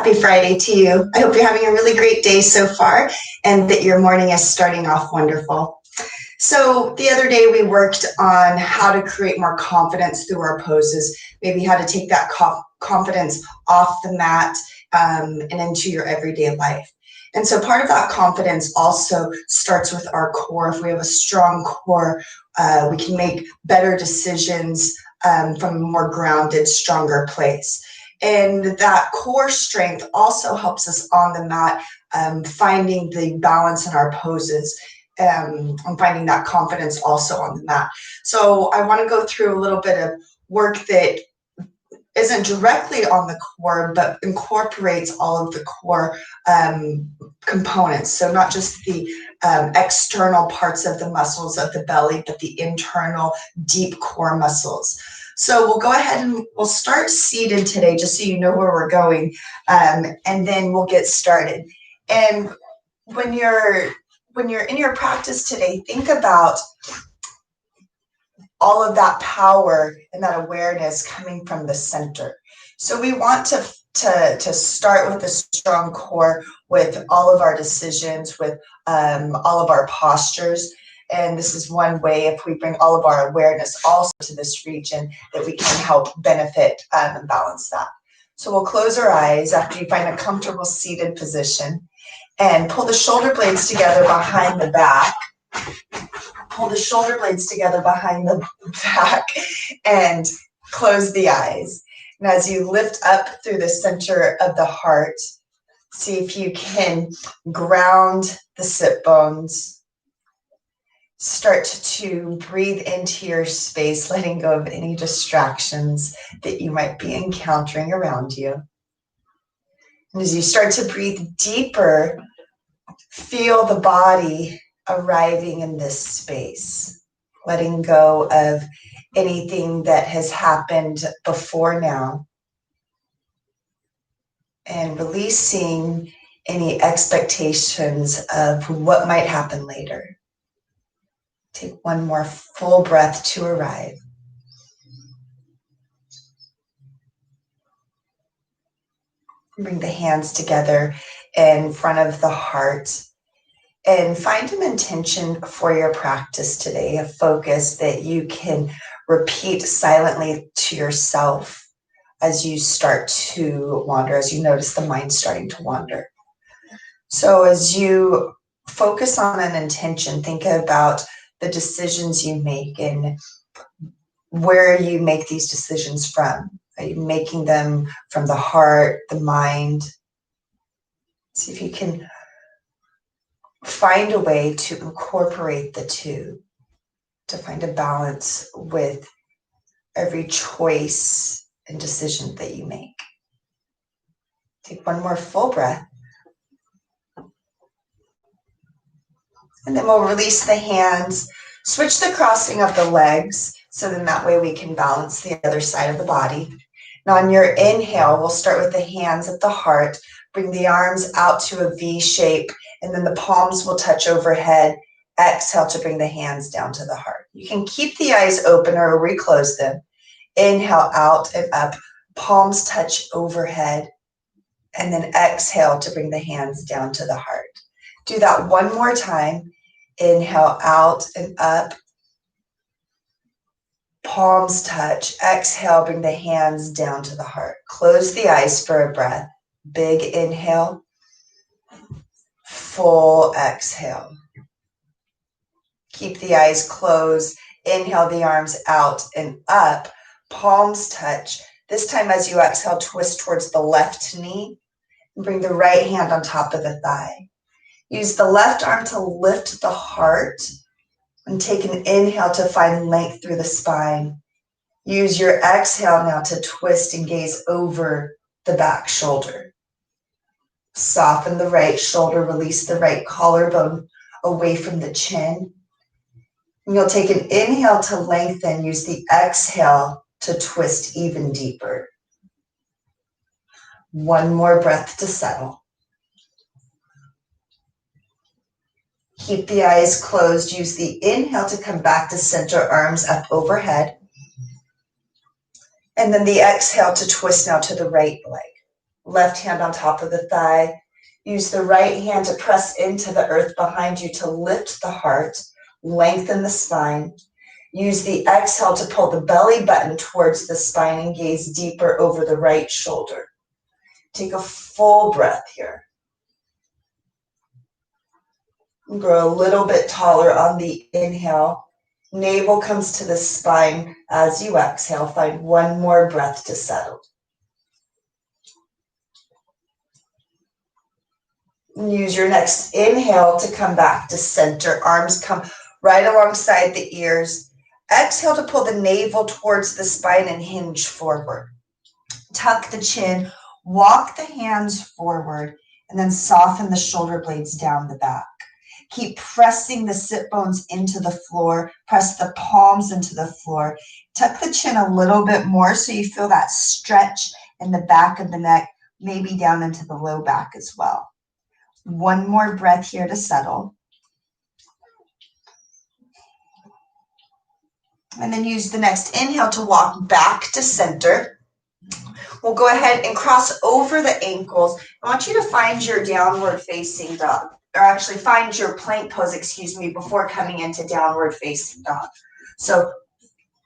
Happy Friday to you. I hope you're having a really great day so far and that your morning is starting off wonderful. So the other day we worked on how to create more confidence through our poses, maybe how to take that confidence off the mat and into your everyday life. And so part of that confidence also starts with our core. If we have a strong core, we can make better decisions from a more grounded, stronger place. And that core strength also helps us on the mat, finding the balance in our poses, and finding that confidence also on the mat. So I want to go through a little bit of work that isn't directly on the core, but incorporates all of the core components. So not just the external parts of the muscles of the belly, but the internal deep core muscles. So we'll go ahead and we'll start seated today, just so you know where we're going, and then we'll get started. And when you're in your practice today, think about all of that power and that awareness coming from the center. So we want to start with a strong core with all of our decisions, with all of our postures. And this is one way, if we bring all of our awareness also to this region, that we can help benefit and balance that. So we'll close our eyes after you find a comfortable seated position and pull the shoulder blades together behind the back. Pull the shoulder blades together behind the back and close the eyes. And as you lift up through the center of the heart, see if you can ground the sit bones. Start to breathe into your space, letting go of any distractions that you might be encountering around you. And as you start to breathe deeper, feel the body arriving in this space, letting go of anything that has happened before now, and releasing any expectations of what might happen later. Take one more full breath to arrive. Bring the hands together in front of the heart and find an intention for your practice today, a focus that you can repeat silently to yourself as you start to wander, as you notice the mind starting to wander. So as you focus on an intention, think about the decisions you make and where you make these decisions from. Are you making them from the heart, the mind? See if you can find a way to incorporate the two, to find a balance with every choice and decision that you make. Take one more full breath. And then we'll release the hands, switch the crossing of the legs, so then that way we can balance the other side of the body. Now on your inhale, we'll start with the hands at the heart, bring the arms out to a V shape, and then the palms will touch overhead. Exhale to bring the hands down to the heart. You can keep the eyes open or reclose them. Inhale out and up, palms touch overhead, and then exhale to bring the hands down to the heart. Do that one more time. Inhale out and up, palms touch. Exhale, bring the hands down to the heart. Close the eyes for a breath. Big inhale, full exhale. Keep the eyes closed. Inhale the arms out and up, palms touch. This time as you exhale, twist towards the left knee and bring the right hand on top of the thigh. Use the left arm to lift the heart and take an inhale to find length through the spine. Use your exhale now to twist and gaze over the back shoulder. Soften the right shoulder, release the right collarbone away from the chin. And you'll take an inhale to lengthen, use the exhale to twist even deeper. One more breath to settle. Keep the eyes closed. Use the inhale to come back to center, arms up overhead. And then the exhale to twist now to the right leg. Left hand on top of the thigh. Use the right hand to press into the earth behind you to lift the heart, lengthen the spine. Use the exhale to pull the belly button towards the spine and gaze deeper over the right shoulder. Take a full breath here. Grow a little bit taller on the inhale. Navel comes to the spine as you exhale. Find one more breath to settle. Use your next inhale to come back to center. Arms come right alongside the ears. Exhale to pull the navel towards the spine and hinge forward. Tuck the chin, walk the hands forward, and then soften the shoulder blades down the back. Keep pressing the sit bones into the floor. Press the palms into the floor. Tuck the chin a little bit more so you feel that stretch in the back of the neck, maybe down into the low back as well. One more breath here to settle. And then use the next inhale to walk back to center. We'll go ahead and cross over the ankles. I want you to find your downward facing dog, or actually find your plank pose, before coming into downward facing dog. So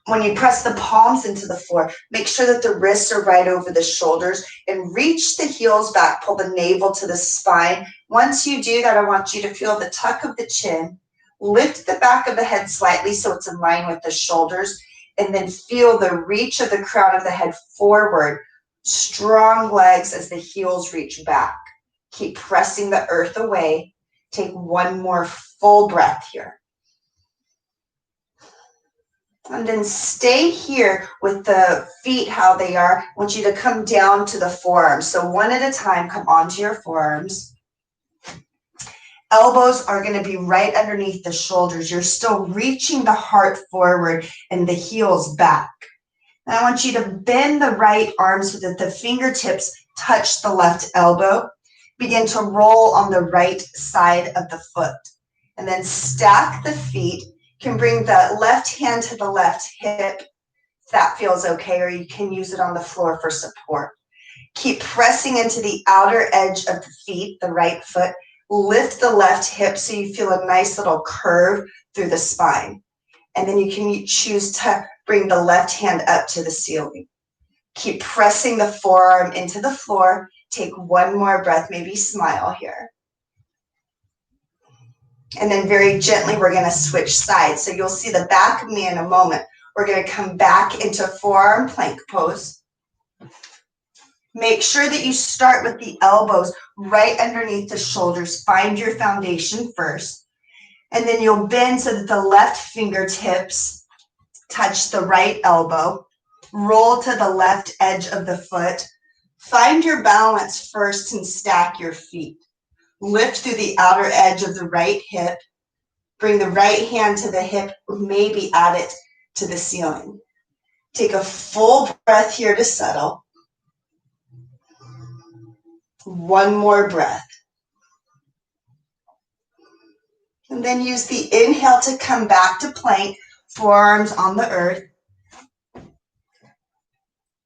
when you press the palms into the floor, make sure that the wrists are right over the shoulders and reach the heels back, pull the navel to the spine. Once you do that, I want you to feel the tuck of the chin, lift the back of the head slightly so it's in line with the shoulders, and then feel the reach of the crown of the head forward. Strong legs as the heels reach back. Keep pressing the earth away. Take one more full breath here. And then stay here with the feet how they are. I want you to come down to the forearms. So one at a time, come onto your forearms. Elbows are going to be right underneath the shoulders. You're still reaching the heart forward and the heels back. And I want you to bend the right arm so that the fingertips touch the left elbow. Begin to roll on the right side of the foot. And then stack the feet. You can bring the left hand to the left hip if that feels okay, or you can use it on the floor for support. Keep pressing into the outer edge of the feet, the right foot. Lift the left hip so you feel a nice little curve through the spine. And then you can choose to bring the left hand up to the ceiling. Keep pressing the forearm into the floor. Take one more breath, maybe smile here. And then very gently, we're going to switch sides. So you'll see the back of me in a moment. We're going to come back into forearm plank pose. Make sure that you start with the elbows right underneath the shoulders. Find your foundation first. And then you'll bend so that the left fingertips touch the right elbow. Roll to the left edge of the foot. Find your balance first and stack your feet. Lift through the outer edge of the right hip. Bring the right hand to the hip, maybe add it to the ceiling. Take a full breath here to settle. One more breath. And then use the inhale to come back to plank, forearms on the earth.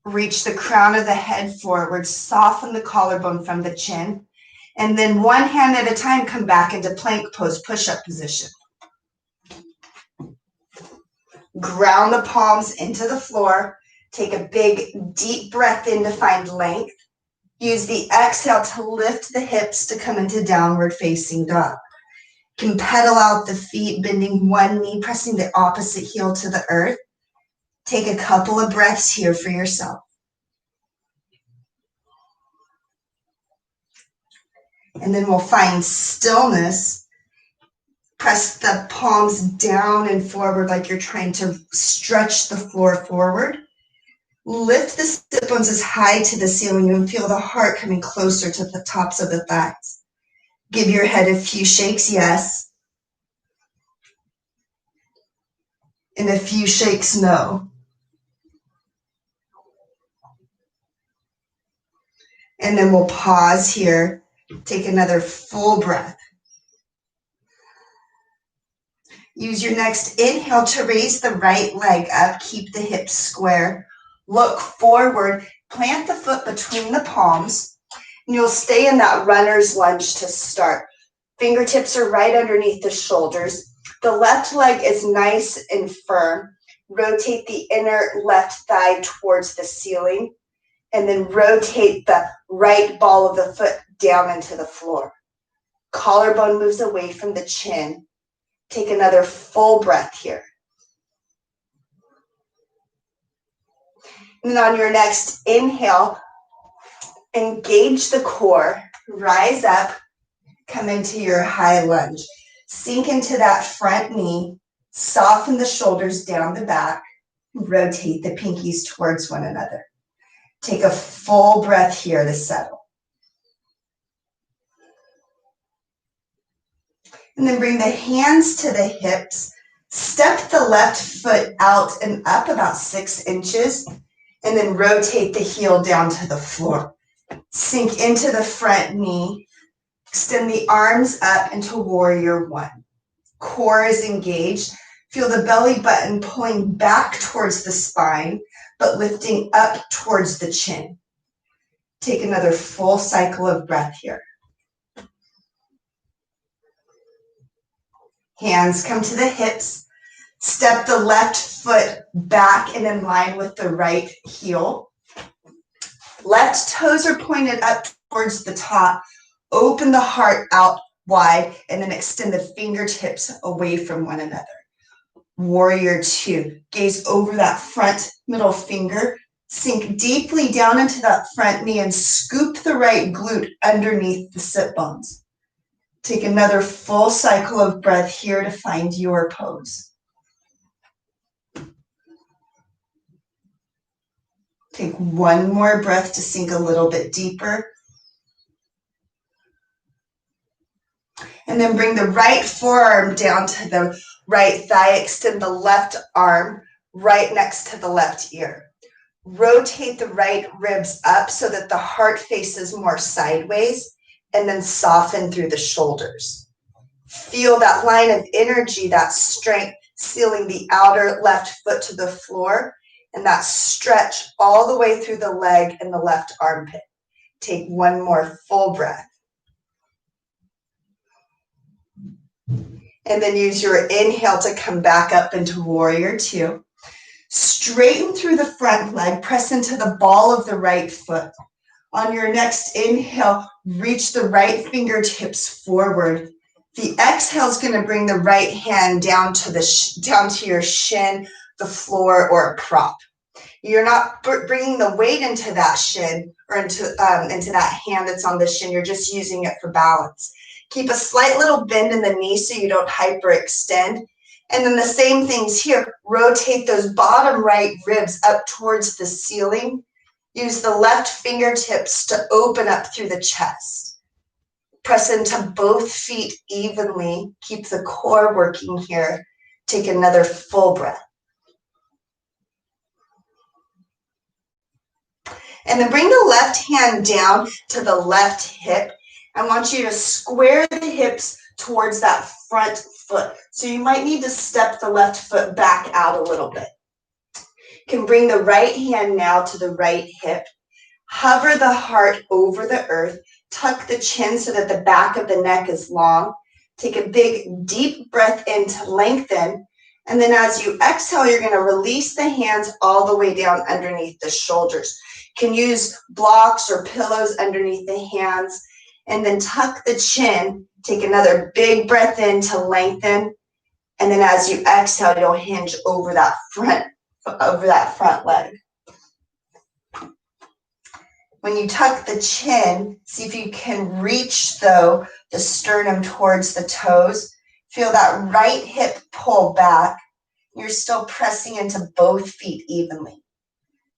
Reach the crown of the head forward, soften the collarbone from the chin. And then one hand at a time, come back into plank pose, push-up position. Ground the palms into the floor. Take a big, deep breath in to find length. Use the exhale to lift the hips to come into downward facing dog. You can pedal out the feet, bending one knee, pressing the opposite heel to the earth. Take a couple of breaths here for yourself. And then we'll find stillness. Press the palms down and forward like you're trying to stretch the floor forward. Lift the sit bones as high to the ceiling and feel the heart coming closer to the tops of the thighs. Give your head a few shakes, yes. And a few shakes, no. And then we'll pause here. Take another full breath. Use your next inhale to raise the right leg up. Keep the hips square. Look forward. Plant the foot between the palms. And you'll stay in that runner's lunge to start. Fingertips are right underneath the shoulders. The left leg is nice and firm. Rotate the inner left thigh towards the ceiling, and then rotate the right ball of the foot down into the floor. Collarbone moves away from the chin. Take another full breath here. And on your next inhale, engage the core, rise up, come into your high lunge. Sink into that front knee, soften the shoulders down the back, rotate the pinkies towards one another. Take a full breath here to settle. And then bring the hands to the hips. Step the left foot out and up about 6 inches, and then rotate the heel down to the floor. Sink into the front knee. Extend the arms up into warrior one. Core is engaged. Feel the belly button pulling back towards the spine, but lifting up towards the chin. Take another full cycle of breath here. Hands come to the hips. Step the left foot back and in line with the right heel. Left toes are pointed up towards the top. Open the heart out wide and then extend the fingertips away from one another. Warrior two. Gaze over that front middle finger. Sink deeply down into that front knee and scoop the right glute underneath the sit bones. Take another full cycle of breath here to find your pose. Take one more breath to sink a little bit deeper. And then bring the right forearm down to the right thigh. Extend the left arm right next to the left ear. Rotate the right ribs up so that the heart faces more sideways, and then soften through the shoulders. Feel that line of energy, that strength, sealing the outer left foot to the floor, and that stretch all the way through the leg and the left armpit. Take one more full breath. And then use your inhale to come back up into warrior two. Straighten through the front leg, press into the ball of the right foot. On your next inhale, reach the right fingertips forward. The exhale is going to bring the right hand down to your shin, the floor, or a prop. You're not bringing the weight into that shin or into that hand that's on the shin. You're just using it for balance. Keep a slight little bend in the knee so you don't hyperextend. And then the same things here. Rotate those bottom right ribs up towards the ceiling. Use the left fingertips to open up through the chest. Press into both feet evenly. Keep the core working here. Take another full breath. And then bring the left hand down to the left hip. I want you to square the hips towards that front foot. So you might need to step the left foot back out a little bit. You can bring the right hand now to the right hip. Hover the heart over the earth. Tuck the chin so that the back of the neck is long. Take a big, deep breath in to lengthen. And then as you exhale, you're going to release the hands all the way down underneath the shoulders. You can use blocks or pillows underneath the hands. And then tuck the chin. Take another big breath in to lengthen. And then as you exhale, you'll hinge over that front leg. When you tuck the chin, see if you can reach, though, the sternum towards the toes. Feel that right hip pull back. You're still pressing into both feet evenly.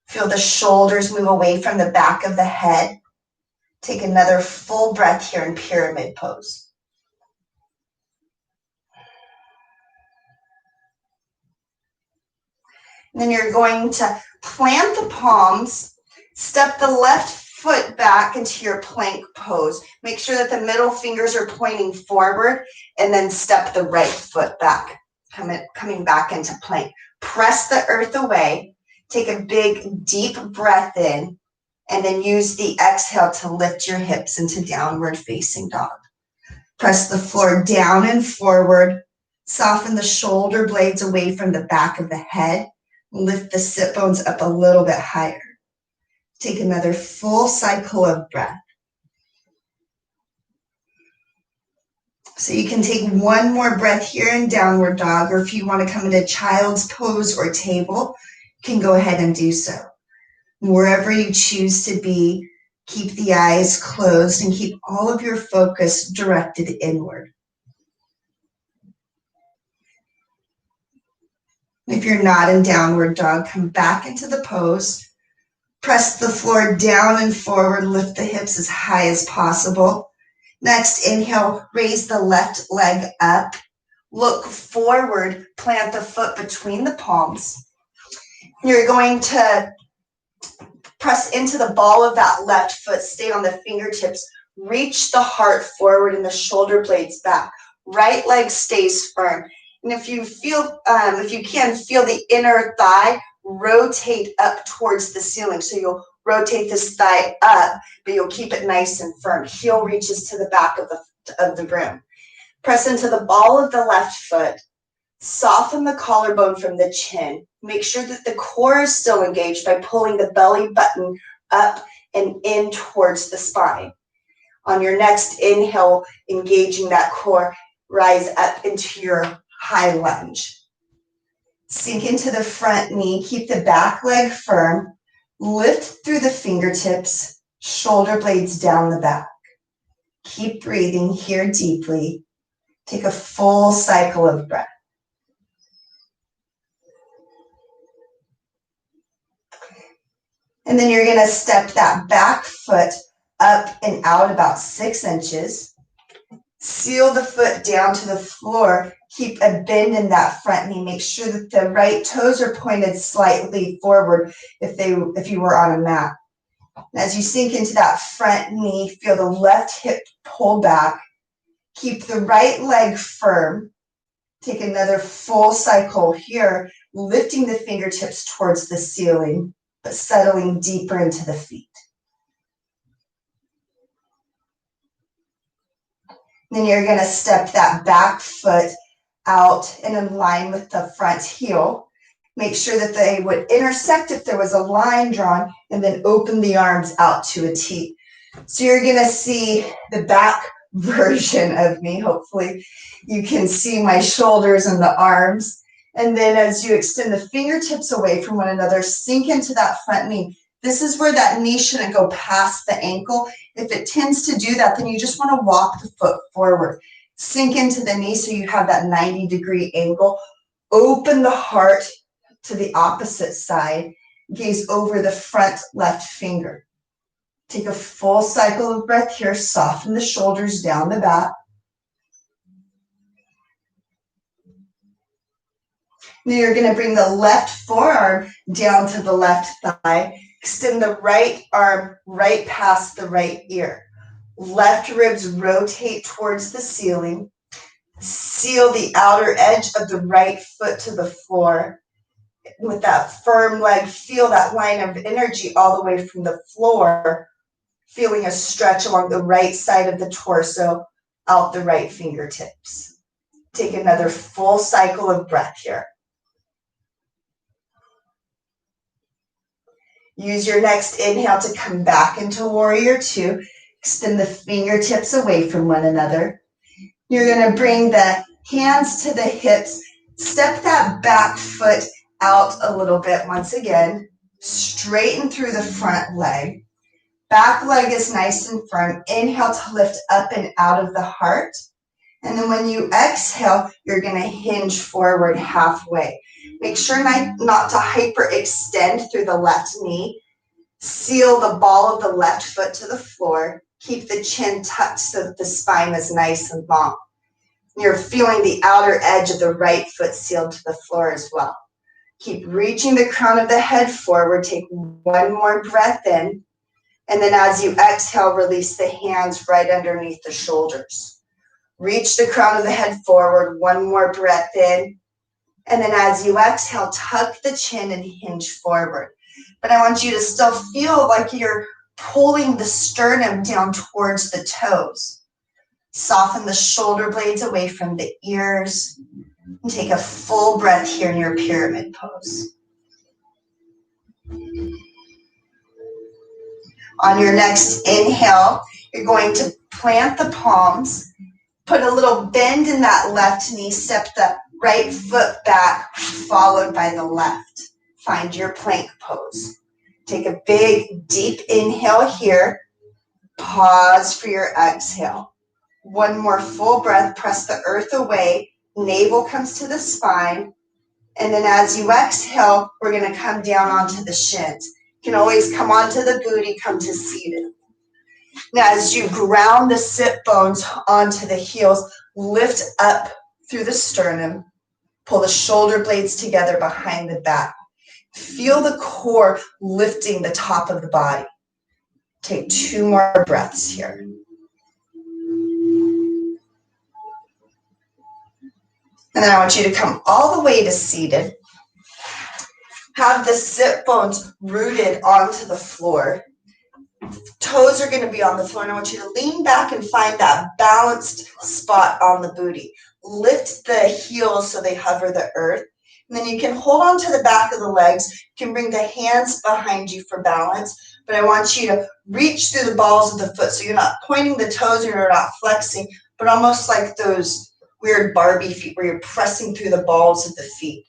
Feel the shoulders move away from the back of the head. Take another full breath here in pyramid pose. And then you're going to plant the palms. Step the left foot back into your plank pose. Make sure that the middle fingers are pointing forward, and then step the right foot back, coming back into plank. Press the earth away. Take a big, deep breath in. And then use the exhale to lift your hips into downward facing dog. Press the floor down and forward. Soften the shoulder blades away from the back of the head. Lift the sit bones up a little bit higher. Take another full cycle of breath. So you can take one more breath here in downward dog, or if you want to come into child's pose or table, you can go ahead and do so. Wherever you choose to be, keep the eyes closed and keep all of your focus directed inward. If you're not in downward dog, come back into the pose. Press the floor down and forward, lift the hips as high as possible. Next, inhale, raise the left leg up. Look forward, plant the foot between the palms. You're going to press into the ball of that left foot, stay on the fingertips, reach the heart forward and the shoulder blades back. Right leg stays firm. And if you can feel the inner thigh, rotate up towards the ceiling. So you'll rotate this thigh up, but you'll keep it nice and firm. Heel reaches to the back of the room. Press into the ball of the left foot. Soften the collarbone from the chin. Make sure that the core is still engaged by pulling the belly button up and in towards the spine. On your next inhale, engaging that core, rise up into your high lunge. Sink into the front knee. Keep the back leg firm. Lift through the fingertips, shoulder blades down the back. Keep breathing here deeply. Take a full cycle of breath. And then you're going to step that back foot up and out about 6 inches. Seal the foot down to the floor. Keep a bend in that front knee. Make sure that the right toes are pointed slightly forward if you were on a mat. As you sink into that front knee, feel the left hip pull back. Keep the right leg firm. Take another full cycle here, lifting the fingertips towards the ceiling, but settling deeper into the feet. Then you're going to step that back foot out and in line with the front heel. Make sure that they would intersect if there was a line drawn, and then open the arms out to a T. So you're going to see the back version of me. Hopefully you can see my shoulders and the arms. And then as you extend the fingertips away from one another, sink into that front knee. This is where that knee shouldn't go past the ankle. If it tends to do that, then you just want to walk the foot forward. Sink into the knee so you have that 90-degree angle. Open the heart to the opposite side. Gaze over the front left finger. Take a full cycle of breath here. Soften the shoulders down the back. Now you're going to bring the left forearm down to the left thigh. Extend the right arm right past the right ear. Left ribs rotate towards the ceiling. Seal the outer edge of the right foot to the floor. With that firm leg, feel that line of energy all the way from the floor, feeling a stretch along the right side of the torso, out the right fingertips. Take another full cycle of breath here. Use your next inhale to come back into warrior two. Extend the fingertips away from one another. You're going to bring the hands to the hips. Step that back foot out a little bit once again. Straighten through the front leg. Back leg is nice and firm. Inhale to lift up and out of the heart. And then when you exhale, you're going to hinge forward halfway. Make sure not to hyperextend through the left knee. Seal the ball of the left foot to the floor. Keep the chin tucked so that the spine is nice and long. You're feeling the outer edge of the right foot sealed to the floor as well. Keep reaching the crown of the head forward. Take one more breath in. And then as you exhale, release the hands right underneath the shoulders. Reach the crown of the head forward. One more breath in. And then as you exhale, tuck the chin and hinge forward. But I want you to still feel like you're pulling the sternum down towards the toes. Soften the shoulder blades away from the ears. And take a full breath here in your pyramid pose. On your next inhale, you're going to plant the palms, put a little bend in that left knee, step the right foot back, followed by the left. Find your plank pose. Take a big, deep inhale here. Pause for your exhale. One more full breath, press the earth away, navel comes to the spine, and then as you exhale, we're going to come down onto the shins. You can always come onto the booty, come to seated. Now, as you ground the sit bones onto the heels, lift up through the sternum, pull the shoulder blades together behind the back. Feel the core lifting the top of the body. Take 2 more breaths here. And then I want you to come all the way to seated. Have the sit bones rooted onto the floor. Toes are going to be on the floor, and I want you to lean back and find that balanced spot on the booty. Lift the heels so they hover the earth. And then you can hold on to the back of the legs. You can bring the hands behind you for balance. But I want you to reach through the balls of the foot so you're not pointing the toes, you're not flexing, but almost like those weird Barbie feet where you're pressing through the balls of the feet.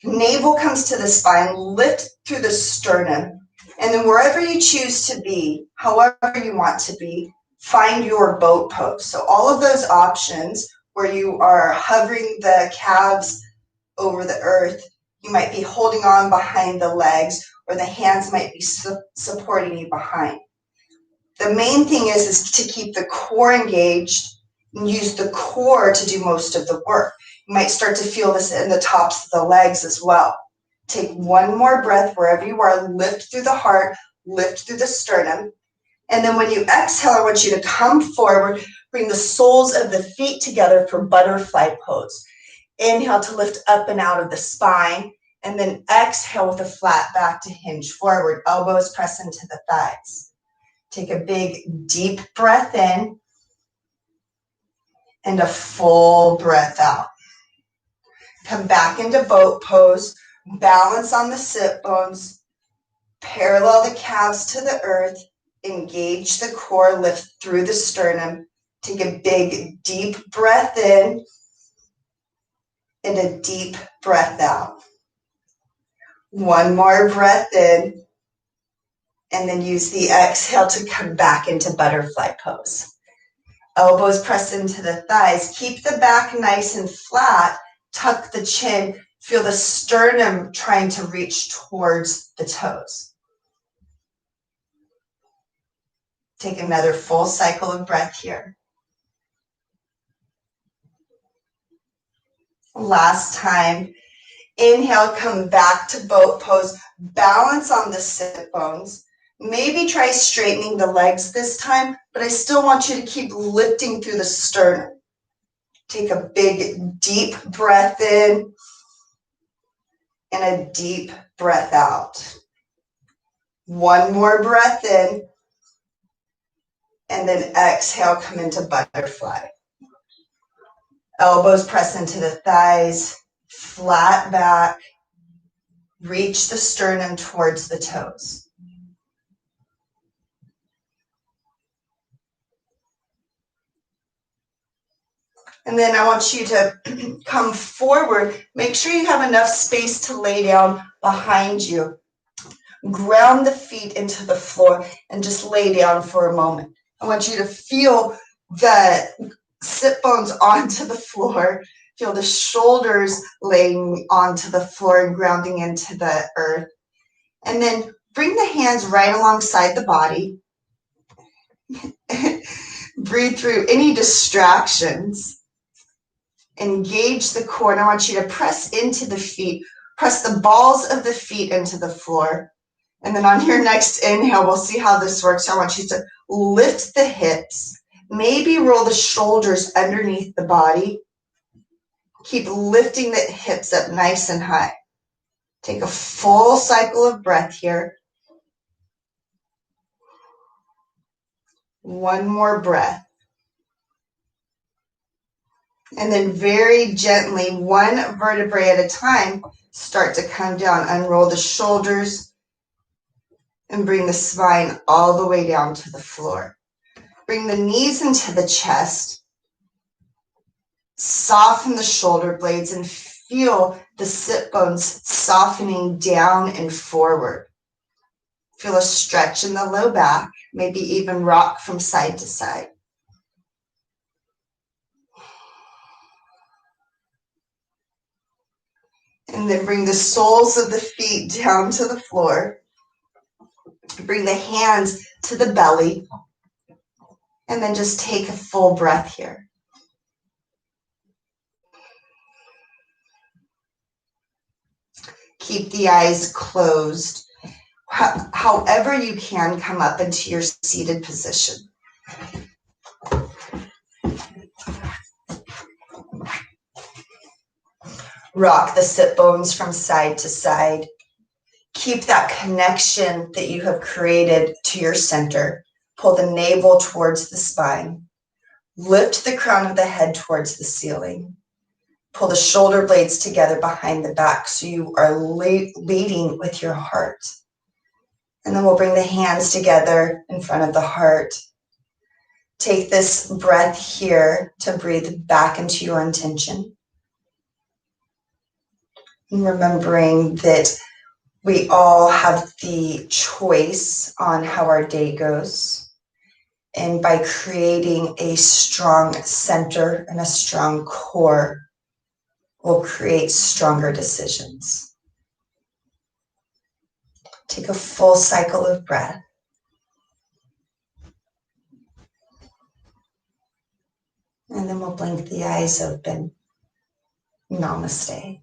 Navel comes to the spine, lift through the sternum, and then wherever you choose to be, however you want to be, find your boat pose. So all of those options where you are hovering the calves over the earth, you might be holding on behind the legs, or the hands might be supporting you behind. The main thing is to keep the core engaged and use the core to do most of the work. You might start to feel this in the tops of the legs as well. Take 1 more breath wherever you are. Lift through the heart, lift through the sternum. And then when you exhale, I want you to come forward, bring the soles of the feet together for butterfly pose. Inhale to lift up and out of the spine, and then exhale with a flat back to hinge forward. Elbows press into the thighs. Take a big, deep breath in and a full breath out. Come back into boat pose. Balance on the sit bones. Parallel the calves to the earth. Engage the core. Lift through the sternum. Take a big, deep breath in and a deep breath out. 1 more breath in, and then use the exhale to come back into butterfly pose. Elbows press into the thighs. Keep the back nice and flat. Tuck the chin. Feel the sternum trying to reach towards the toes. Take another full cycle of breath here. Last time. Inhale, come back to boat pose. Balance on the sit bones. Maybe try straightening the legs this time, but I still want you to keep lifting through the sternum. Take a big, deep breath in and a deep breath out. 1 more breath in, and then exhale, come into butterfly. Elbows press into the thighs, flat back, reach the sternum towards the toes. And then I want you to come forward. Make sure you have enough space to lay down behind you. Ground the feet into the floor and just lay down for a moment. I want you to feel the sit bones onto the floor. Feel the shoulders laying onto the floor and grounding into the earth. And then bring the hands right alongside the body. Breathe through any distractions. Engage the core, and I want you to press into the feet. Press the balls of the feet into the floor. And then on your next inhale, we'll see how this works. I want you to lift the hips. Maybe roll the shoulders underneath the body. Keep lifting the hips up nice and high. Take a full cycle of breath here. One more breath. And then very gently, one vertebrae at a time, start to come down. Unroll the shoulders and bring the spine all the way down to the floor. Bring the knees into the chest. Soften the shoulder blades and feel the sit bones softening down and forward. Feel a stretch in the low back, maybe even rock from side to side. And then bring the soles of the feet down to the floor. Bring the hands to the belly. And then just take a full breath here. Keep the eyes closed. However you can, come up into your seated position. Rock the sit bones from side to side. Keep that connection that you have created to your center. Pull the navel towards the spine. Lift the crown of the head towards the ceiling. Pull the shoulder blades together behind the back so you are leading with your heart. And then we'll bring the hands together in front of the heart. Take this breath here to breathe back into your intention. And remembering that we all have the choice on how our day goes. And by creating a strong center and a strong core, we'll create stronger decisions. Take a full cycle of breath. And then we'll blink the eyes open. Namaste.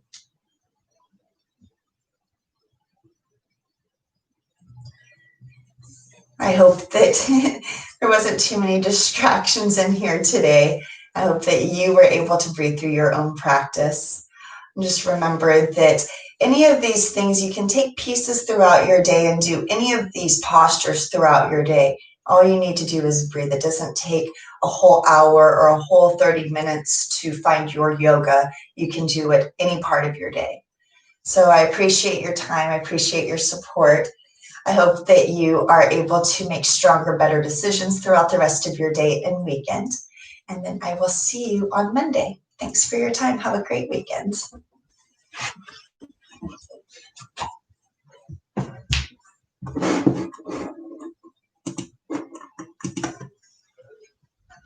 I hope that there wasn't too many distractions in here today. I hope that you were able to breathe through your own practice. And just remember that any of these things, you can take pieces throughout your day and do any of these postures throughout your day. All you need to do is breathe. It doesn't take a whole hour or a whole 30 minutes to find your yoga. You can do it any part of your day. So I appreciate your time. I appreciate your support. I hope that you are able to make stronger, better decisions throughout the rest of your day and weekend. And then I will see you on Monday. Thanks for your time. Have a great weekend.